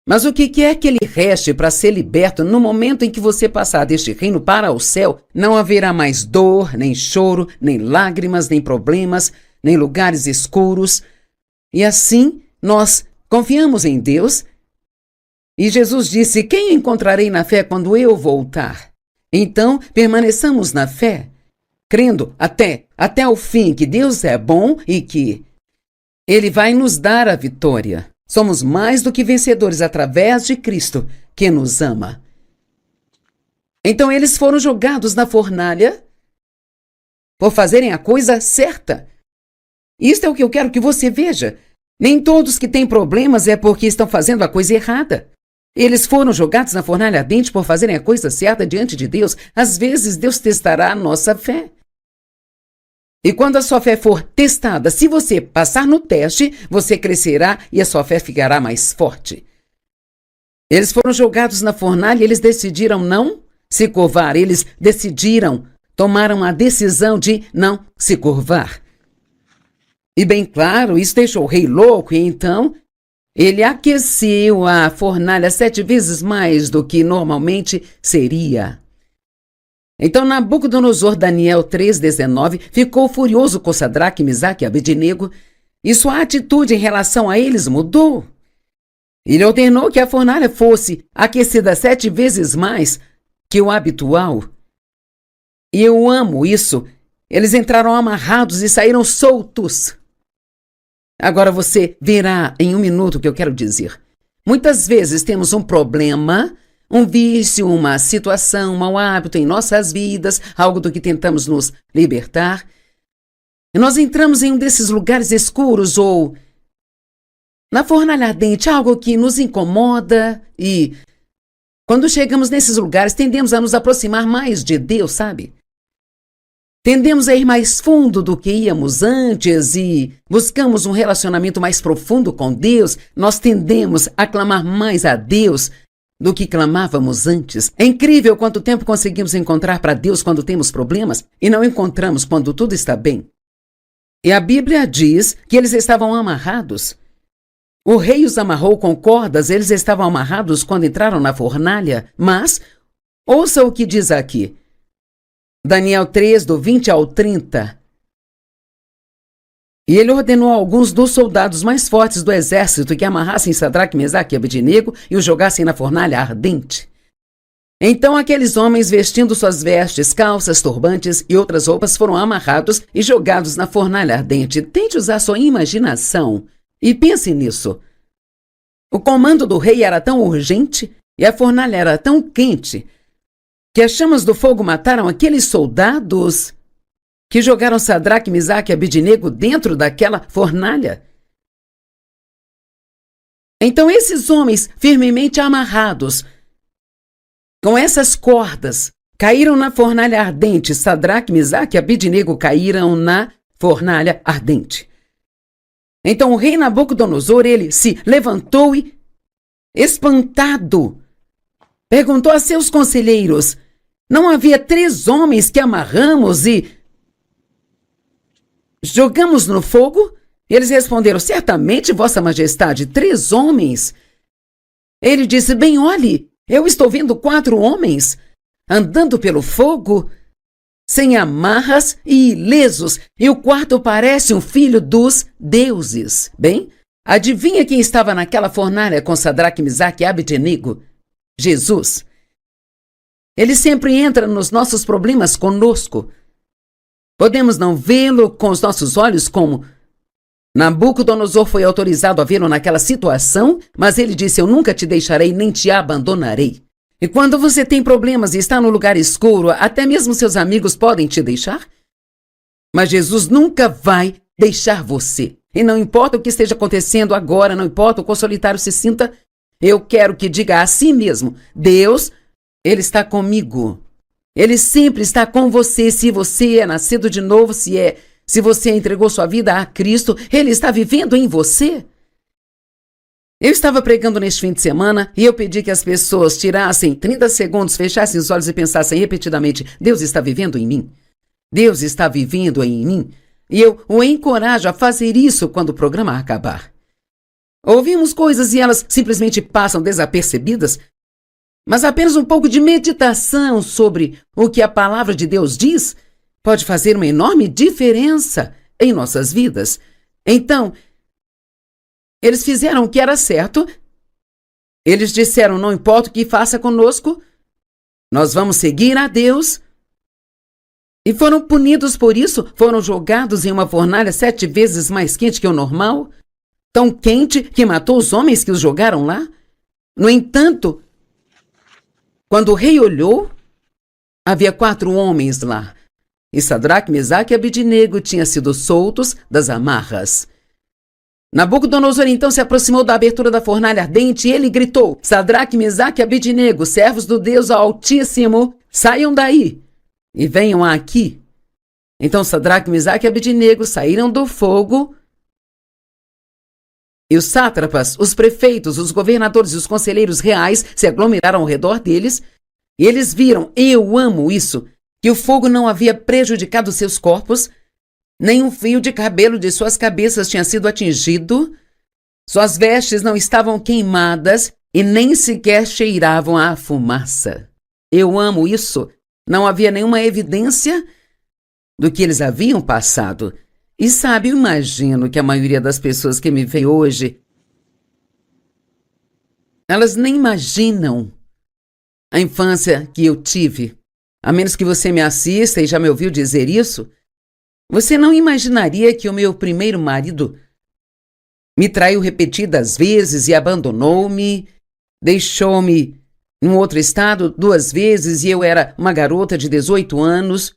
Mas o que quer que lhe reste para ser liberto, no momento em que você passar deste reino para o céu, não haverá mais dor, nem choro, nem lágrimas, nem problemas, nem lugares escuros. E assim, nós confiamos em Deus. E Jesus disse, quem encontrarei na fé quando eu voltar? Então, permaneçamos na fé, crendo até o fim que Deus é bom e que Ele vai nos dar a vitória. Somos mais do que vencedores através de Cristo, que nos ama. Então eles foram jogados na fornalha por fazerem a coisa certa. Isto é o que eu quero que você veja. Nem todos que têm problemas é porque estão fazendo a coisa errada. Eles foram jogados na fornalha ardente por fazerem a coisa certa diante de Deus. Às vezes, Deus testará a nossa fé. E quando a sua fé for testada, se você passar no teste, você crescerá e a sua fé ficará mais forte. Eles foram jogados na fornalha e eles decidiram não se curvar. Eles tomaram a decisão de não se curvar. E bem claro, isso deixou o rei louco e então ele aqueceu a fornalha 7 vezes mais do que normalmente seria. Então Nabucodonosor, Daniel 3,19, ficou furioso com Sadraque, Mesaque e Abednego e sua atitude em relação a eles mudou. Ele ordenou que a fornalha fosse aquecida 7 vezes mais que o habitual. E eu amo isso. Eles entraram amarrados e saíram soltos. Agora você verá em um minuto o que eu quero dizer. Muitas vezes temos um problema, um vício, uma situação, um mau hábito em nossas vidas, algo do que tentamos nos libertar. E nós entramos em um desses lugares escuros ou na fornalha ardente, algo que nos incomoda e quando chegamos nesses lugares tendemos a nos aproximar mais de Deus, sabe? Tendemos a ir mais fundo do que íamos antes e buscamos um relacionamento mais profundo com Deus. Nós tendemos a clamar mais a Deus do que clamávamos antes. É incrível quanto tempo conseguimos encontrar para Deus quando temos problemas e não encontramos quando tudo está bem. E a Bíblia diz que eles estavam amarrados. O rei os amarrou com cordas, eles estavam amarrados quando entraram na fornalha. Mas, ouça o que diz aqui. Daniel 3, do 20 ao 30. E ele ordenou a alguns dos soldados mais fortes do exército que amarrassem Sadraque, Mesaque e Abednego e os jogassem na fornalha ardente. Então aqueles homens, vestindo suas vestes, calças, turbantes e outras roupas, foram amarrados e jogados na fornalha ardente. Tente usar sua imaginação e pense nisso. O comando do rei era tão urgente e a fornalha era tão quente que as chamas do fogo mataram aqueles soldados que jogaram Sadraque, Mesaque e Abednego dentro daquela fornalha. Então esses homens firmemente amarrados, com essas cordas, caíram na fornalha ardente. Sadraque, Mesaque e Abednego caíram na fornalha ardente. Então o rei Nabucodonosor, ele se levantou e, espantado, perguntou a seus conselheiros: não havia 3 homens que amarramos e jogamos no fogo? Eles responderam: certamente, Vossa Majestade, 3 homens. Ele disse: bem, olhe, eu estou vendo 4 homens andando pelo fogo, sem amarras e ilesos, e o quarto parece um filho dos deuses. Bem, adivinha quem estava naquela fornalha com Sadraque, Mesaque e Abednego? Jesus. Ele sempre entra nos nossos problemas conosco. Podemos não vê-lo com os nossos olhos como Nabucodonosor foi autorizado a vê-lo naquela situação, mas ele disse: eu nunca te deixarei nem te abandonarei. E quando você tem problemas e está no lugar escuro, até mesmo seus amigos podem te deixar. Mas Jesus nunca vai deixar você. E não importa o que esteja acontecendo agora, não importa o quão solitário se sinta, eu quero que diga a si mesmo: Deus, Ele está comigo. Ele sempre está com você. Se você é nascido de novo, se você entregou sua vida a Cristo, Ele está vivendo em você. Eu estava pregando neste fim de semana e eu pedi que as pessoas tirassem 30 segundos, fechassem os olhos e pensassem repetidamente: Deus está vivendo em mim. Deus está vivendo em mim. E eu o encorajo a fazer isso quando o programa acabar. Ouvimos coisas e elas simplesmente passam desapercebidas, mas apenas um pouco de meditação sobre o que a palavra de Deus diz pode fazer uma enorme diferença em nossas vidas. Então, eles fizeram o que era certo. Eles disseram: não importa o que faça conosco, nós vamos seguir a Deus. E foram punidos por isso, foram jogados em uma fornalha 7 vezes mais quente que o normal, tão quente que matou os homens que os jogaram lá. No entanto, quando o rei olhou, havia 4 homens lá. e Sadraque, Mesaque e Abednego tinham sido soltos das amarras. Nabucodonosor então se aproximou da abertura da fornalha ardente e ele gritou: Sadraque, Mesaque e Abednego, servos do Deus Altíssimo, saiam daí e venham aqui. Então Sadraque, Mesaque e Abednego saíram do fogo e os sátrapas, os prefeitos, os governadores e os conselheiros reais se aglomeraram ao redor deles e eles viram, eu amo isso, que o fogo não havia prejudicado seus corpos, nem um fio de cabelo de suas cabeças tinha sido atingido, suas vestes não estavam queimadas e nem sequer cheiravam a fumaça. Eu amo isso. Não havia nenhuma evidência do que eles haviam passado. E sabe, eu imagino que a maioria das pessoas que me veem hoje, elas nem imaginam a infância que eu tive. A menos que você me assista e já me ouviu dizer isso, você não imaginaria que o meu primeiro marido me traiu repetidas vezes e abandonou-me, deixou-me num outro estado 2 vezes e eu era uma garota de 18 anos.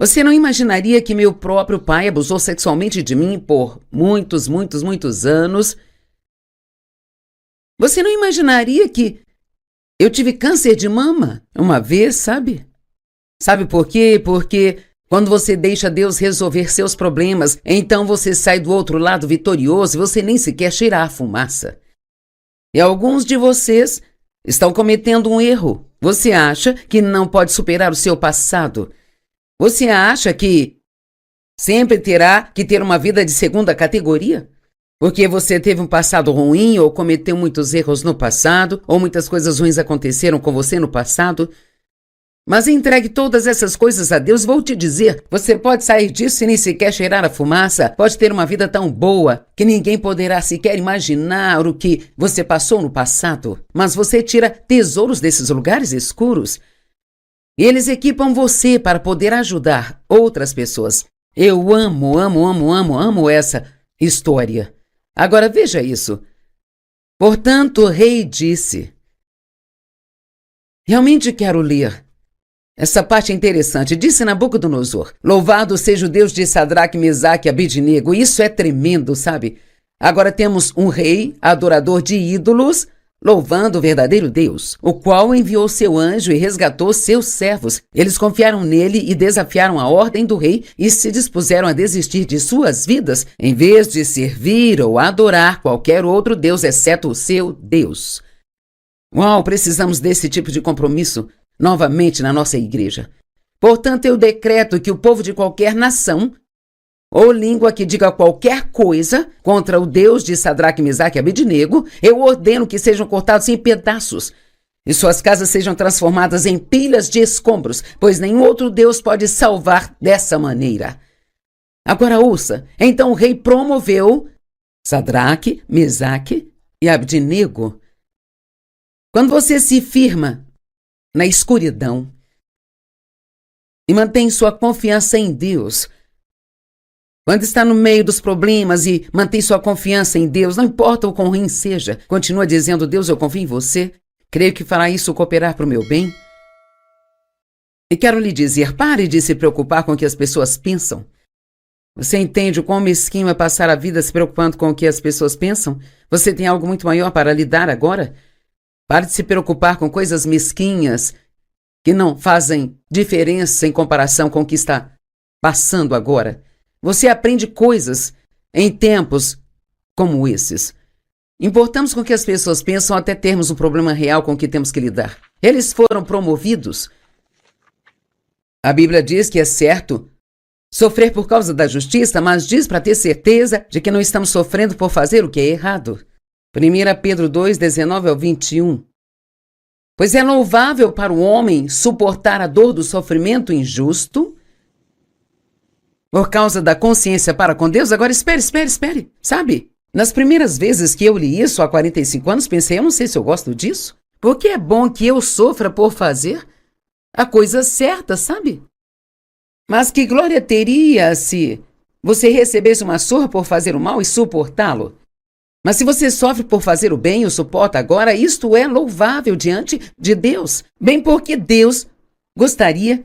Você não imaginaria que meu próprio pai abusou sexualmente de mim por muitos anos. Você não imaginaria que eu tive câncer de mama uma vez, sabe? Sabe por quê? Porque quando você deixa Deus resolver seus problemas, então você sai do outro lado vitorioso e você nem sequer cheira a fumaça. E alguns de vocês estão cometendo um erro. Você acha que não pode superar o seu passado. Você acha que sempre terá que ter uma vida de segunda categoria? Porque você teve um passado ruim ou cometeu muitos erros no passado, ou muitas coisas ruins aconteceram com você no passado. Mas entregue todas essas coisas a Deus, vou te dizer, você pode sair disso e nem sequer cheirar a fumaça, pode ter uma vida tão boa que ninguém poderá sequer imaginar o que você passou no passado. Mas você tira tesouros desses lugares escuros e eles equipam você para poder ajudar outras pessoas. Eu amo essa história. Agora veja isso. Portanto, o rei disse. Realmente quero ler. Essa parte é interessante. Disse Nabucodonosor: Louvado seja o Deus de Sadraque, Mesaque e Abednego. Isso é tremendo, sabe? Agora temos um rei, adorador de ídolos, louvando o verdadeiro Deus, o qual enviou seu anjo e resgatou seus servos. Eles confiaram nele e desafiaram a ordem do rei e se dispuseram a desistir de suas vidas, em vez de servir ou adorar qualquer outro Deus, exceto o seu Deus. Uau, precisamos desse tipo de compromisso novamente na nossa igreja. Portanto, eu decreto que o povo de qualquer nação ou língua que diga qualquer coisa contra o Deus de Sadraque, Mesaque e Abednego, eu ordeno que sejam cortados em pedaços e suas casas sejam transformadas em pilhas de escombros, pois nenhum outro Deus pode salvar dessa maneira. Agora ouça, então o rei promoveu Sadraque, Mesaque e Abednego. Quando você se firma na escuridão e mantém sua confiança em Deus, quando está no meio dos problemas e mantém sua confiança em Deus, não importa o quão ruim seja, continua dizendo: Deus, eu confio em você, creio que fará isso cooperar para o meu bem. E quero lhe dizer, pare de se preocupar com o que as pessoas pensam. Você entende o quão mesquinho é passar a vida se preocupando com o que as pessoas pensam? Você tem algo muito maior para lidar agora? Pare de se preocupar com coisas mesquinhas que não fazem diferença em comparação com o que está passando agora. Você aprende coisas em tempos como esses. Importamos com o que as pessoas pensam até termos um problema real com o que temos que lidar. Eles foram promovidos. A Bíblia diz que é certo sofrer por causa da justiça, mas diz para ter certeza de que não estamos sofrendo por fazer o que é errado. 1 Pedro 2, 19 ao 21. Pois é louvável para o homem suportar a dor do sofrimento injusto por causa da consciência para com Deus. Agora espere. Sabe, nas primeiras vezes que eu li isso há 45 anos, pensei, eu não sei se eu gosto disso. Porque é bom que eu sofra por fazer a coisa certa, sabe? Mas que glória teria se você recebesse uma surra por fazer o mal e suportá-lo? Mas se você sofre por fazer o bem e o suporta agora, isto é louvável diante de Deus. Bem porque Deus gostaria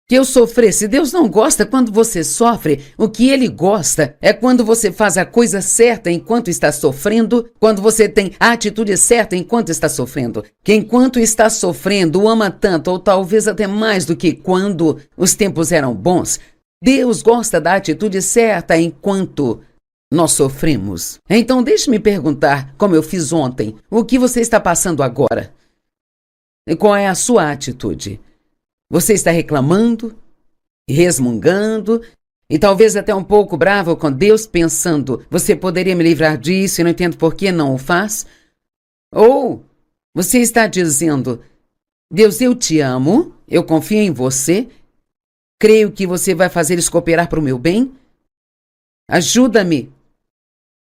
que eu sofresse. Deus não gosta quando você sofre. O que Ele gosta é quando você faz a coisa certa enquanto está sofrendo, quando você tem a atitude certa enquanto está sofrendo. Que enquanto está sofrendo, o ama tanto, ou talvez até mais do que quando os tempos eram bons. Deus gosta da atitude certa enquanto nós sofremos. Então deixe-me perguntar, como eu fiz ontem, o que você está passando agora? E qual é a sua atitude? Você está reclamando, resmungando e talvez até um pouco bravo com Deus, pensando, você poderia me livrar disso e não entendo por que não o faz? Ou você está dizendo, Deus, eu te amo, eu confio em você, creio que você vai fazer isso cooperar para o meu bem? Ajuda-me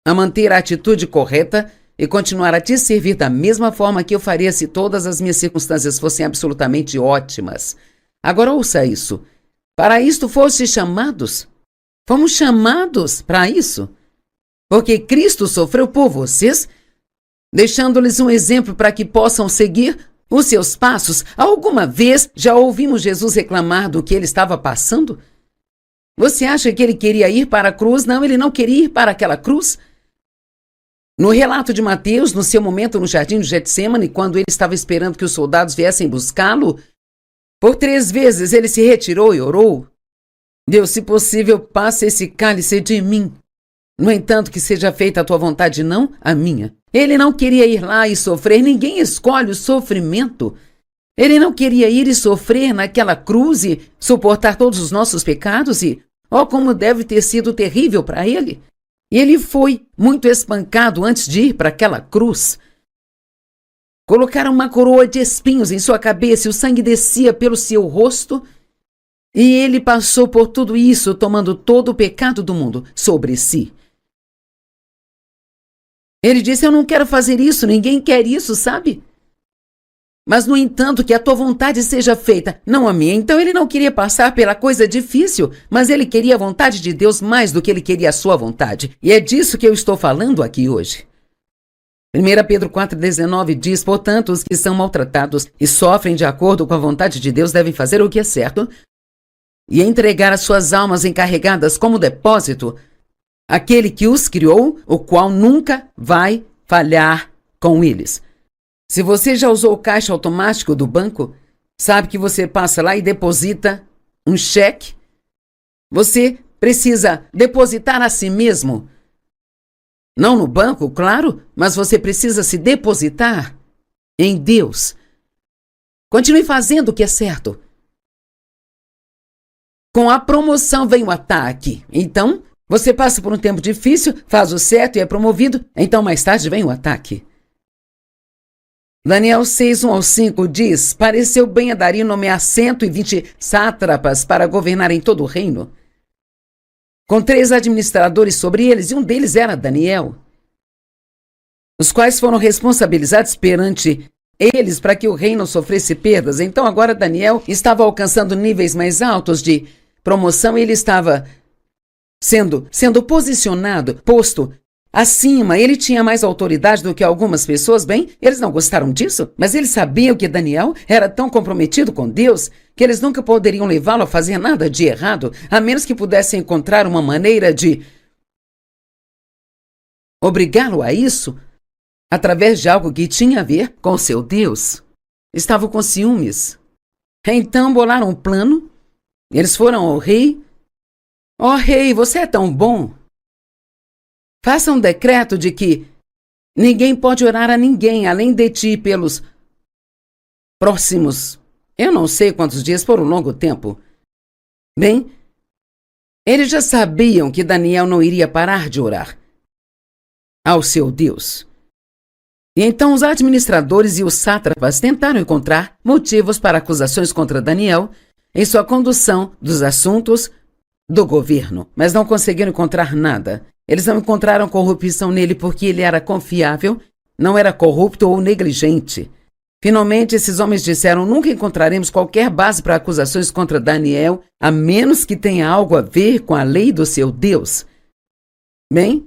a manter a atitude correta e continuar a te servir da mesma forma que eu faria se todas as minhas circunstâncias fossem absolutamente ótimas. Agora ouça isso. Para isto foste chamados? Fomos chamados para isso? Porque Cristo sofreu por vocês, deixando-lhes um exemplo para que possam seguir os seus passos. Alguma vez já ouvimos Jesus reclamar do que ele estava passando? Você acha que ele queria ir para a cruz? Não, ele não queria ir para aquela cruz. No relato de Mateus, no seu momento no jardim de Getsêmani, quando ele estava esperando que os soldados viessem buscá-lo, por 3 vezes ele se retirou e orou. Deus, se possível, passe esse cálice de mim. No entanto, que seja feita a tua vontade, não a minha. Ele não queria ir lá e sofrer. Ninguém escolhe o sofrimento. Ele não queria ir e sofrer naquela cruz e suportar todos os nossos pecados e, como deve ter sido terrível para ele. E ele foi muito espancado antes de ir para aquela cruz. Colocaram uma coroa de espinhos em sua cabeça e o sangue descia pelo seu rosto. E ele passou por tudo isso, tomando todo o pecado do mundo sobre si. Ele disse, eu não quero fazer isso, ninguém quer isso, sabe? Mas, no entanto, que a tua vontade seja feita, não a minha. Então ele não queria passar pela coisa difícil, mas ele queria a vontade de Deus mais do que ele queria a sua vontade. E é disso que eu estou falando aqui hoje. 1 Pedro 4,19 diz, portanto, os que são maltratados e sofrem de acordo com a vontade de Deus devem fazer o que é certo e entregar as suas almas encarregadas como depósito àquele que os criou, o qual nunca vai falhar com eles. Se você já usou o caixa automático do banco, sabe que você passa lá e deposita um cheque? Você precisa depositar a si mesmo. Não no banco, claro, mas você precisa se depositar em Deus. Continue fazendo o que é certo. Com a promoção vem o ataque. Então, você passa por um tempo difícil, faz o certo e é promovido. Então, mais tarde vem o ataque. Daniel 6, 1-5 diz, pareceu bem a Dario nomear 120 sátrapas para governar em todo o reino, com 3 administradores sobre eles, e um deles era Daniel, os quais foram responsabilizados perante eles para que o reino sofresse perdas. Então agora Daniel estava alcançando níveis mais altos de promoção e ele estava sendo posicionado, posto acima. Ele tinha mais autoridade do que algumas pessoas. Bem, eles não gostaram disso, mas eles sabiam que Daniel era tão comprometido com Deus que eles nunca poderiam levá-lo a fazer nada de errado, a menos que pudessem encontrar uma maneira de obrigá-lo a isso através de algo que tinha a ver com o seu Deus. Estavam com ciúmes. Então bolaram um plano. Eles foram ao rei. Ó rei, você é tão bom. Faça um decreto de que ninguém pode orar a ninguém além de ti pelos próximos, eu não sei quantos dias, por um longo tempo. Bem, eles já sabiam que Daniel não iria parar de orar ao seu Deus. E então os administradores e os sátrapas tentaram encontrar motivos para acusações contra Daniel em sua condução dos assuntos do governo, mas não conseguiram encontrar nada. Eles não encontraram corrupção nele porque ele era confiável, não era corrupto ou negligente. Finalmente, esses homens disseram, nunca encontraremos qualquer base para acusações contra Daniel, a menos que tenha algo a ver com a lei do seu Deus. Bem,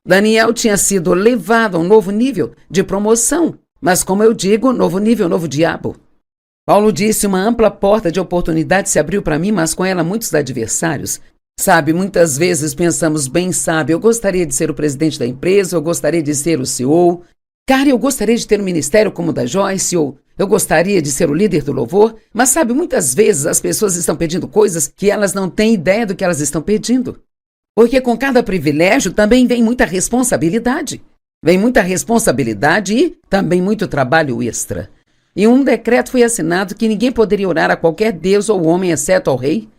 Daniel tinha sido levado a um novo nível de promoção, mas como eu digo, novo nível, novo diabo. Paulo disse: uma ampla porta de oportunidade se abriu para mim, mas com ela muitos adversários. Sabe, muitas vezes pensamos, bem, sabe, eu gostaria de ser o presidente da empresa, eu gostaria de ser o CEO. Cara, eu gostaria de ter um ministério como o da Joyce, ou eu gostaria de ser o líder do louvor. Mas sabe, muitas vezes as pessoas estão pedindo coisas que elas não têm ideia do que elas estão pedindo. Porque com cada privilégio também vem muita responsabilidade. Vem muita responsabilidade e também muito trabalho extra. E um decreto foi assinado que ninguém poderia orar a qualquer deus ou homem, exceto ao rei.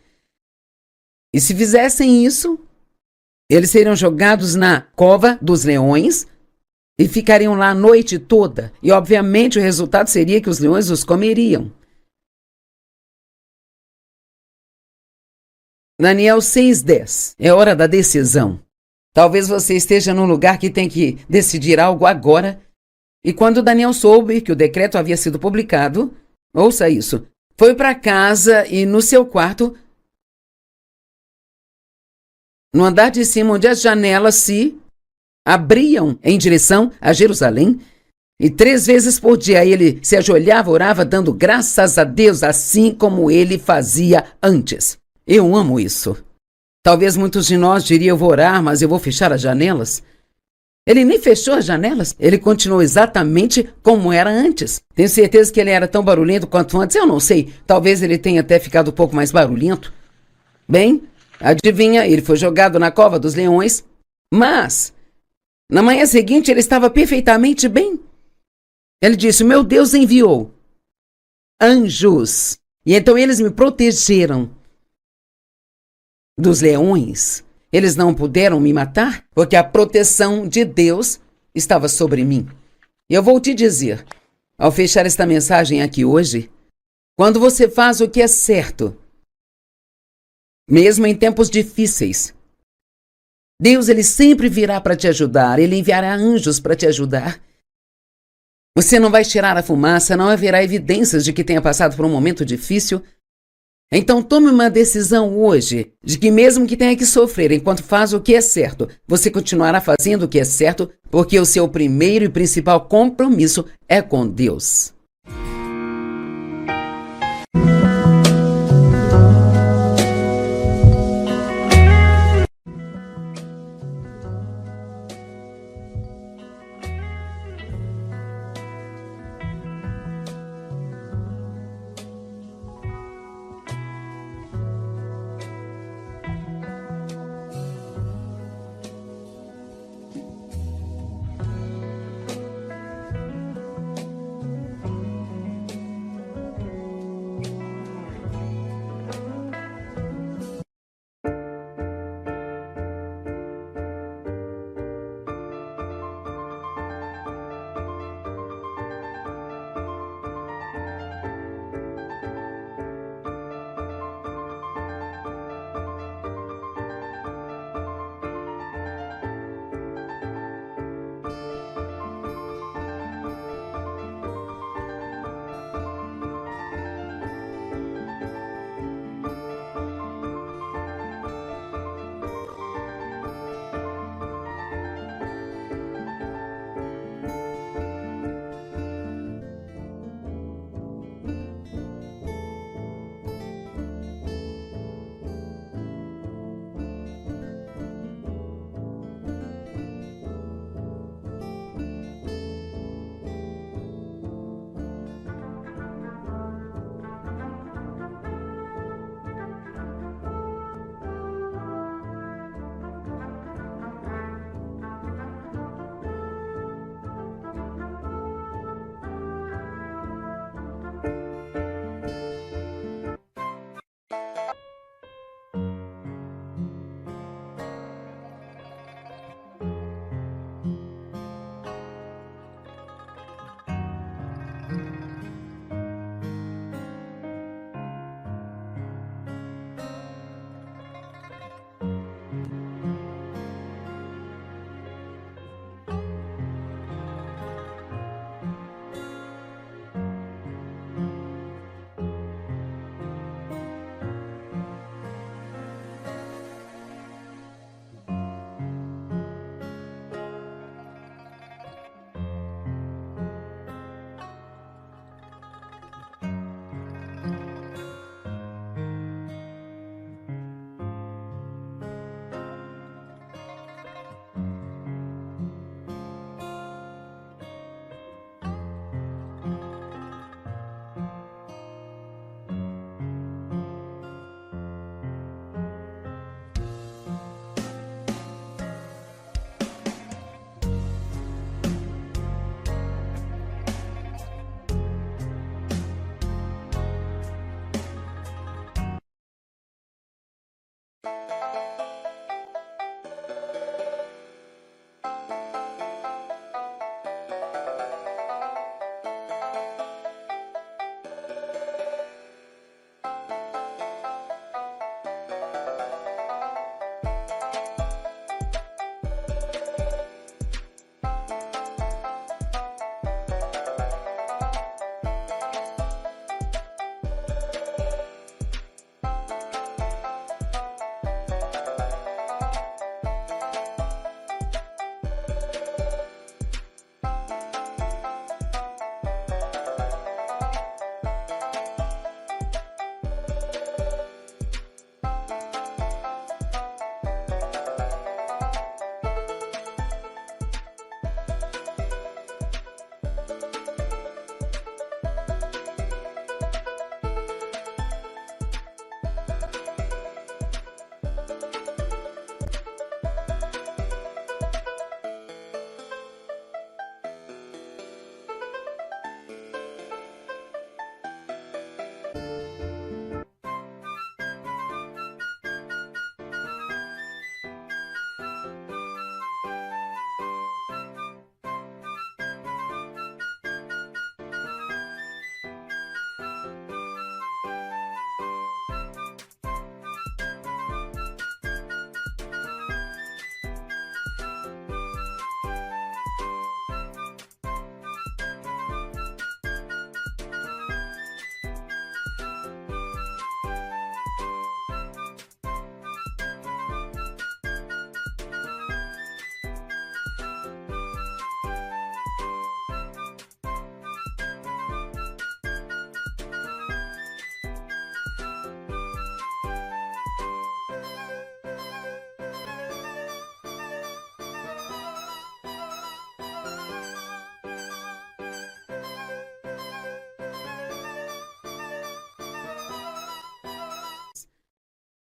E se fizessem isso, eles seriam jogados na cova dos leões e ficariam lá a noite toda. E, obviamente, o resultado seria que os leões os comeriam. Daniel 6:10. É hora da decisão. Talvez você esteja num lugar que tem que decidir algo agora. E quando Daniel soube que o decreto havia sido publicado, ouça isso, foi para casa e no seu quarto, no andar de cima, onde as janelas se abriam em direção a Jerusalém, e 3 vezes por dia ele se ajoelhava, orava, dando graças a Deus, assim como ele fazia antes. Eu amo isso. Talvez muitos de nós diriam: eu vou orar, mas eu vou fechar as janelas. Ele nem fechou as janelas, ele continuou exatamente como era antes. Tenho certeza que ele era tão barulhento quanto antes, eu não sei, talvez ele tenha até ficado um pouco mais barulhento. Bem, adivinha, ele foi jogado na cova dos leões, mas na manhã seguinte ele estava perfeitamente bem. Ele disse: meu Deus enviou anjos, e então eles me protegeram dos leões. Eles não puderam me matar, porque a proteção de Deus estava sobre mim. E eu vou te dizer, ao fechar esta mensagem aqui hoje, quando você faz o que é certo, mesmo em tempos difíceis, Deus ele sempre virá para te ajudar, ele enviará anjos para te ajudar. Você não vai tirar a fumaça, não haverá evidências de que tenha passado por um momento difícil. Então tome uma decisão hoje, de que mesmo que tenha que sofrer enquanto faz o que é certo, você continuará fazendo o que é certo, porque o seu primeiro e principal compromisso é com Deus.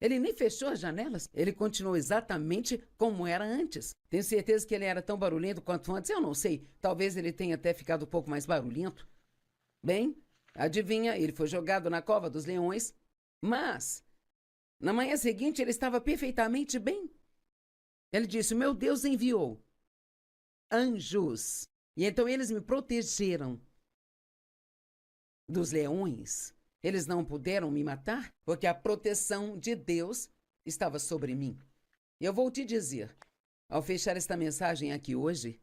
Ele nem fechou as janelas. Ele continuou exatamente como era antes. Tenho certeza que ele era tão barulhento quanto antes. Eu não sei. Talvez ele tenha até ficado um pouco mais barulhento. Bem, adivinha, ele foi jogado na cova dos leões. Mas, na manhã seguinte, ele estava perfeitamente bem. Ele disse: meu Deus enviou anjos. E então eles me protegeram dos leões. Eles não puderam me matar, porque a proteção de Deus estava sobre mim. Eu vou te dizer, ao fechar esta mensagem aqui hoje,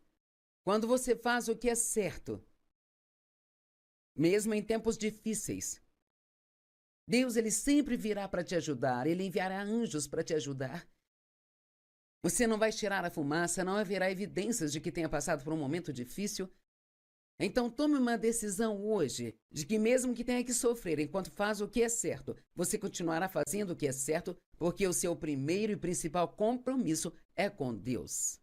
quando você faz o que é certo, mesmo em tempos difíceis, Deus ele sempre virá para te ajudar, ele enviará anjos para te ajudar. Você não vai tirar a fumaça, não haverá evidências de que tenha passado por um momento difícil. Então tome uma decisão hoje de que mesmo que tenha que sofrer enquanto faz o que é certo, você continuará fazendo o que é certo, porque o seu primeiro e principal compromisso é com Deus.